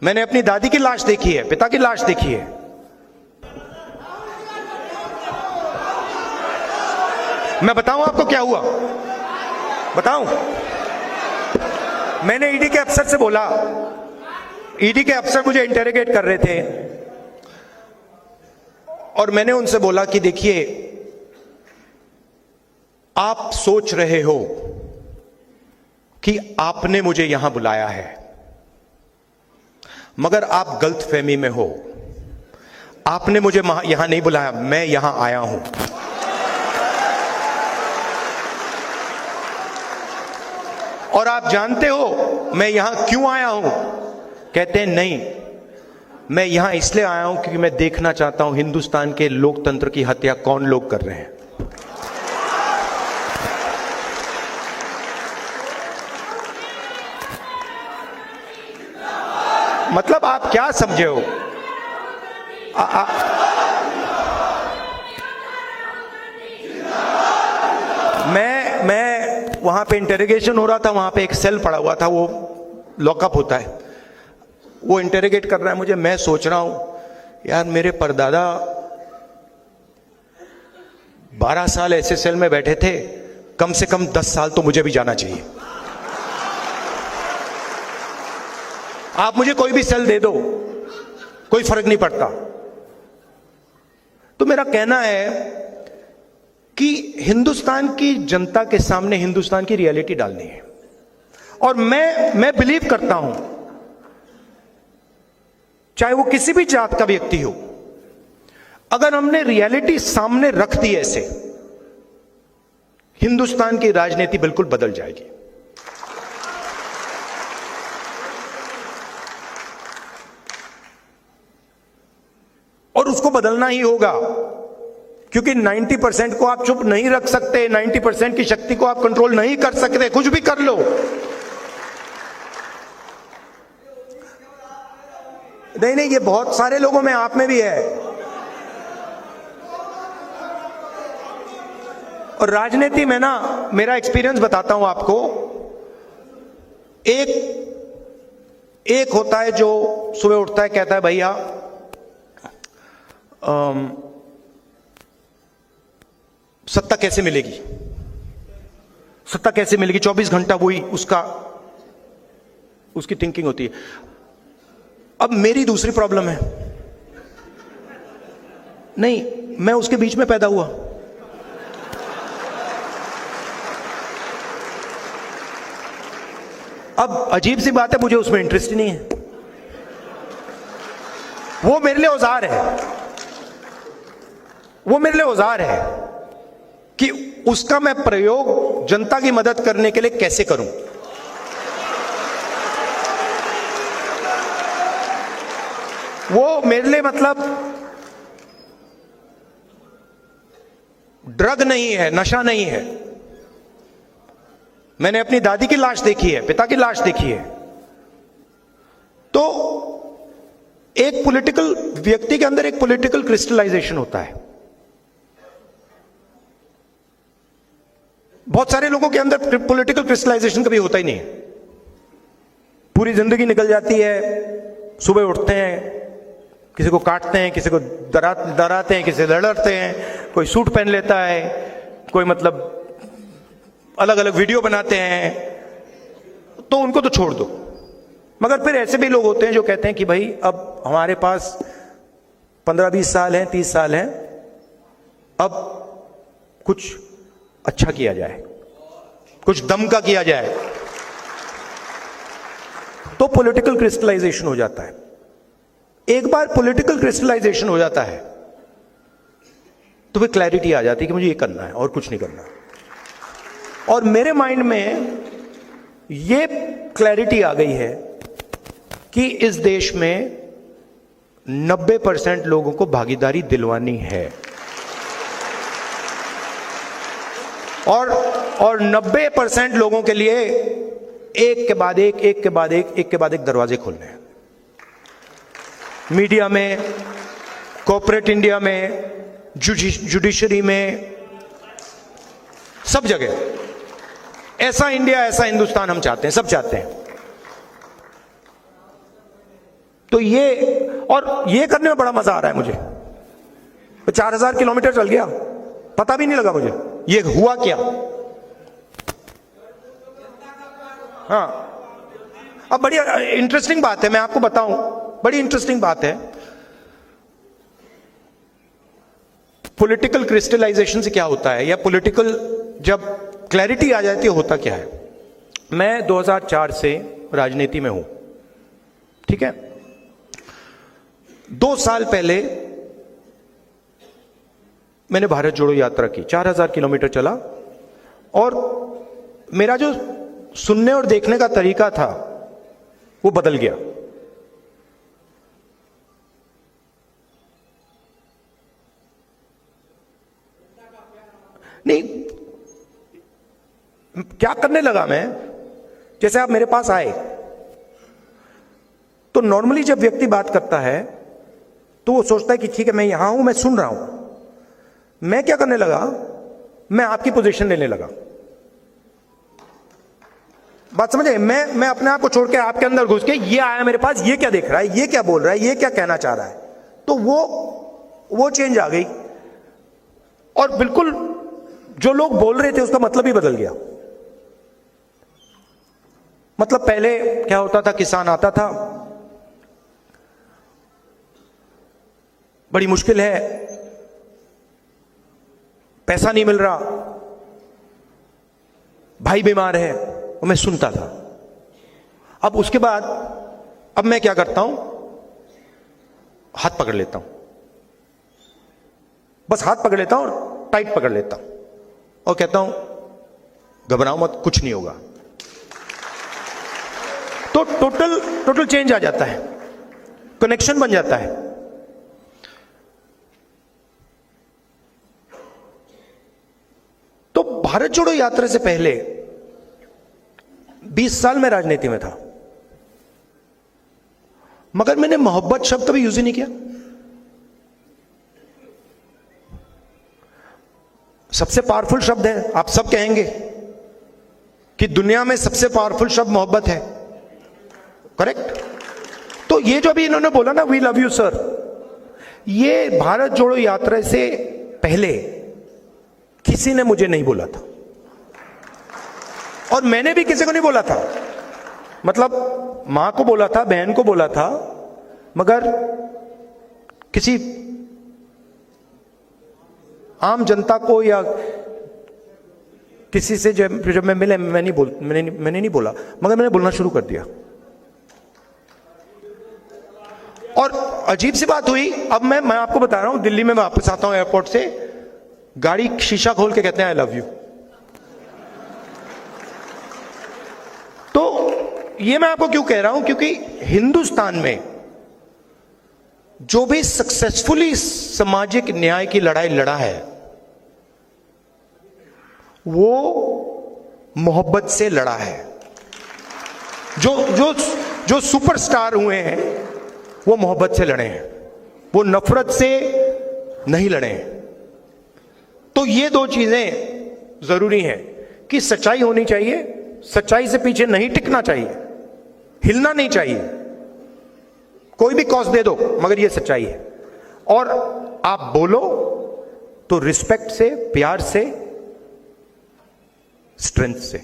मैंने अपनी दादी की लाश देखी है, पिता की लाश देखी है। मैं बताऊं आपको क्या हुआ? बताऊं? मैंने ईडी के अफसर से बोला, ईडी के अफसर मुझे इंटेरोगेट कर रहे थे और मैंने उनसे बोला कि देखिए, आप सोच रहे हो कि आपने मुझे यहां बुलाया है, मगर आप गलतफहमी में हो। आपने मुझे यहां नहीं बुलाया, मैं यहां आया हूं। और आप जानते हो मैं यहां क्यों आया हूं? कहते हैं नहीं, मैं यहां इसलिए आया हूं क्योंकि मैं देखना चाहता हूं हिंदुस्तान के लोकतंत्र की हत्या कौन लोग कर रहे हैं। मतलब आप क्या समझे हो? मैं वहां पे इंटेरोगेशन हो रहा था, वहां पे एक सेल पड़ा हुआ था, वो लॉकअप होता है, वो इंटेरोगेट कर रहा है मुझे। मैं सोच रहा हूं यार, मेरे परदादा 12 साल ऐसे सेल में बैठे थे, कम से कम 10 साल तो मुझे भी जाना चाहिए। आप मुझे कोई भी सेल दे दो, कोई फर्क नहीं पड़ता। तो मेरा कहना है कि हिंदुस्तान की जनता के सामने हिंदुस्तान की रियलिटी डालनी है। और मैं बिलीव करता हूं, चाहे वो किसी भी जात का व्यक्ति हो, अगर हमने रियलिटी सामने रख दी ऐसे, हिंदुस्तान की राजनीति बिल्कुल बदल जाएगी। और उसको बदलना ही होगा, क्योंकि 90% को आप चुप नहीं रख सकते, 90% की शक्ति को आप कंट्रोल नहीं कर सकते, कुछ भी कर लो। नहीं, ये बहुत सारे लोगों में, आप में भी है। और राजनीति में ना, मेरा एक्सपीरियंस बताता हूं आपको। एक होता है जो सुबह उठता है, कहता है भैया सत्ता कैसे मिलेगी, सत्ता कैसे मिलेगी, 24 घंटा वही उसकी थिंकिंग होती है। अब मेरी दूसरी प्रॉब्लम है, नहीं, मैं उसके बीच में पैदा हुआ। अब अजीब सी बात है, मुझे उसमें इंटरेस्ट ही नहीं है। वो मेरे लिए औजार है, वो मेरे लिए औजार है कि उसका मैं प्रयोग जनता की मदद करने के लिए कैसे करूं। वो मेरे लिए मतलब ड्रग नहीं है, नशा नहीं है। मैंने अपनी दादी की लाश देखी है, पिता की लाश देखी है। तो एक पॉलिटिकल व्यक्ति के अंदर एक पॉलिटिकल क्रिस्टलाइजेशन होता है। बहुत सारे लोगों के अंदर पॉलिटिकल क्रिस्टलाइजेशन कभी होता ही नहीं है। पूरी जिंदगी निकल जाती है, सुबह उठते हैं, किसी को काटते हैं, किसी को डराते हैं, किसी से लड़ते हैं, कोई सूट पहन लेता है, कोई मतलब अलग अलग वीडियो बनाते हैं, तो उनको तो छोड़ दो। मगर फिर ऐसे भी लोग होते हैं जो कहते हैं कि भाई अब हमारे पास 15-20 साल हैं, 30 साल हैं, अब कुछ अच्छा किया जाए, कुछ दम का किया जाए। तो पॉलिटिकल क्रिस्टलाइजेशन हो जाता है। एक बार पॉलिटिकल क्रिस्टलाइजेशन हो जाता है तो फिर क्लैरिटी आ जाती है कि मुझे ये करना है और कुछ नहीं करना। और मेरे माइंड में ये क्लैरिटी आ गई है कि इस देश में 90% लोगों को भागीदारी दिलवानी है, और 90% लोगों के लिए एक के बाद एक दरवाजे खोलने हैं। मीडिया में, कॉर्पोरेट इंडिया में, जुडिशरी में, सब जगह। ऐसा इंडिया, ऐसा हिंदुस्तान हम चाहते हैं, सब चाहते हैं। तो ये, और ये करने में बड़ा मजा आ रहा है मुझे। 4000 किलोमीटर चल गया, पता भी नहीं लगा मुझे ये हुआ क्या। हाँ, अब बड़ी इंटरेस्टिंग बात है, मैं आपको बताऊं, बड़ी इंटरेस्टिंग बात है। पॉलिटिकल क्रिस्टलाइजेशन से क्या होता है, या पॉलिटिकल जब क्लैरिटी आ जाती है होता क्या है। मैं 2004 से राजनीति में हूं, ठीक है। 2 साल पहले मैंने भारत जोड़ो यात्रा की, 4000 किलोमीटर चला, और मेरा जो सुनने और देखने का तरीका था वो बदल गया। नहीं, क्या करने लगा मैं, जैसे आप मेरे पास आए तो नॉर्मली जब व्यक्ति बात करता है तो वो सोचता है कि ठीक है मैं यहां हूं, मैं सुन रहा हूं। मैं क्या करने लगा, मैं आपकी पोजीशन लेने लगा। बात समझे, मैं अपने आप को छोड़ के आपके अंदर घुस के, ये आया मेरे पास, ये क्या देख रहा है, ये क्या बोल रहा है, ये क्या कहना चाह रहा है, तो वो चेंज आ गई। और बिल्कुल जो लोग बोल रहे थे उसका मतलब ही बदल गया। मतलब पहले क्या होता था, किसान आता था, बड़ी मुश्किल है, पैसा नहीं मिल रहा, भाई बीमार है, और मैं सुनता था। अब उसके बाद अब मैं क्या करता हूं, हाथ पकड़ लेता हूं, बस हाथ पकड़ लेता हूं और टाइट पकड़ लेता हूं और कहता हूं घबराओ मत, कुछ नहीं होगा। तो टोटल चेंज आ जाता है, कनेक्शन बन जाता है। तो भारत जोड़ो यात्रा से पहले 20 साल में राजनीति में था, मगर मैंने मोहब्बत शब्द कभी यूज ही नहीं किया। सबसे पावरफुल शब्द है, आप सब कहेंगे कि दुनिया में सबसे पावरफुल शब्द मोहब्बत है, करेक्ट। तो ये जो अभी इन्होंने बोला ना, वी लव यू सर, ये भारत जोड़ो यात्रा से पहले किसी ने मुझे नहीं बोला था, और मैंने भी किसी को नहीं बोला था। मतलब मां को बोला था, बहन को बोला था, मगर किसी आम जनता को या किसी से जब मैं मिले, मैंने नहीं बोला, मगर मैंने बोलना शुरू कर दिया। और अजीब सी बात हुई, अब मैं आपको बता रहा हूं, दिल्ली में मैं वापस आता हूं एयरपोर्ट से, गाड़ी शीशा खोल के कहते हैं आई लव यू। तो ये मैं आपको क्यों कह रहा हूं, क्योंकि हिंदुस्तान में जो भी सक्सेसफुली सामाजिक न्याय की लड़ाई लड़ा है वो मोहब्बत से लड़ा है। जो सुपरस्टार हुए हैं वो मोहब्बत से लड़े हैं, वो नफरत से नहीं लड़े हैं। तो ये 2 चीजें जरूरी हैं कि सच्चाई होनी चाहिए, सच्चाई से पीछे नहीं टिकना चाहिए, हिलना नहीं चाहिए, कोई भी कॉस्ट दे दो, मगर ये सच्चाई है। और आप बोलो तो रिस्पेक्ट से, प्यार से, स्ट्रेंथ से।